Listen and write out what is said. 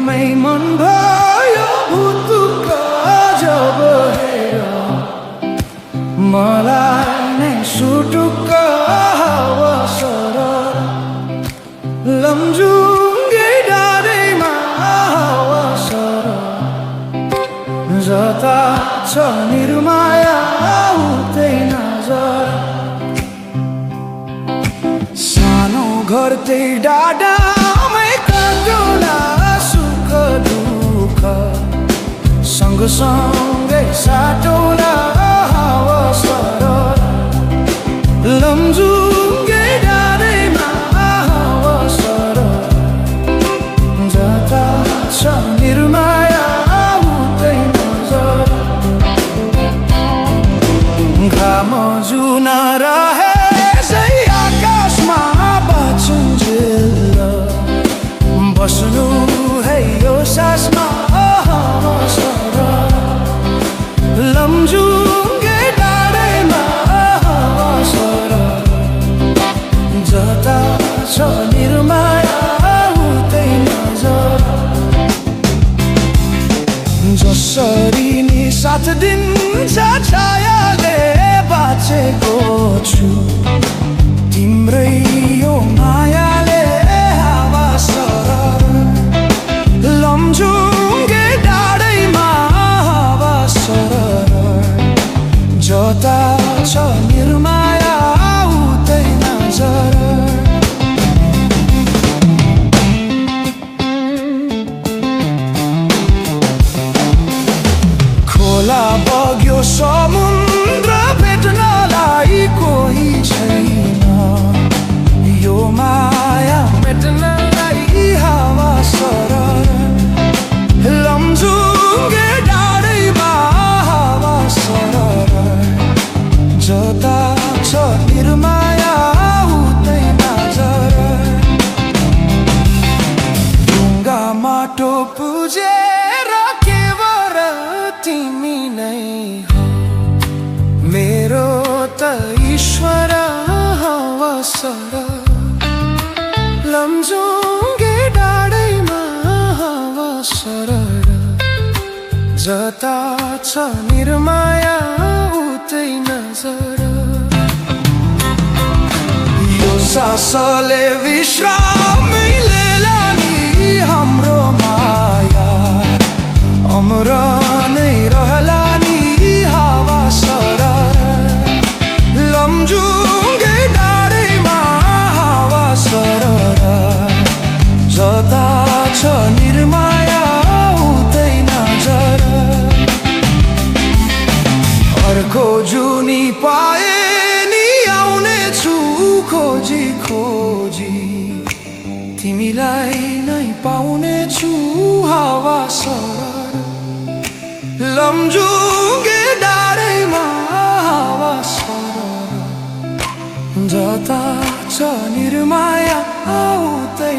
मै मन भयो भुतुक्क जब हेऱ्यो मलाई नै सुटुक्क हावा सरर लमजुङ्गे डाँडैमा हावा सरर जता छ निर्माया उतै नजर सानो घर त्यही डाँडामै काटुला सुख दुःख सँगसँगै साटौला हावा सरर लमजुङ्गे डाँडैमा हावा सरर जता छ निर्माया उतै नजर घाम जुन रहे आकाशमा बाँचुन्जेल बस्नु है यो सासमा हावा सरर लमजुङ्गे डाँडैमा हावा सरर जता छ निर्माया उतै नजर जसरी नि साथ दिन्छ छायाले बाँचेको छु तिम्रै यो मायाले हावा सरर लमजुङ्गे डाँडैमा हावा सरर जता छ निर्माया उतै नजर खोला बग्यो समुद्र भेट्नलाई कोही छैन यो माया मेट्नलाई हावा सरर लमजुङ्गे डाँडैमा हावा सरर जता छ निर्माया उतै नजर ढुङ्गा माटो पुजेर केवल तिमी नै हो मेरो त ईश्वर हावा सरर लमजुङ्गे डाँडैमा हावा सरर जता छ निर्माया उतै नजर यो सासले विश्रामै लिएला नि हाम्रो माया अमर नै रहला नि हावा सरर लमजुङ्गे डाँडैमा हावा सरर जता छ निर्माया उतै नजर अर्को जुनी पाए नि आउने छु खोजी खोजी तिमीलाई नै पाउने छु हावा सरर लमजुङ्गे डाँडैमा हावा सरर जता छ निर्माया उतै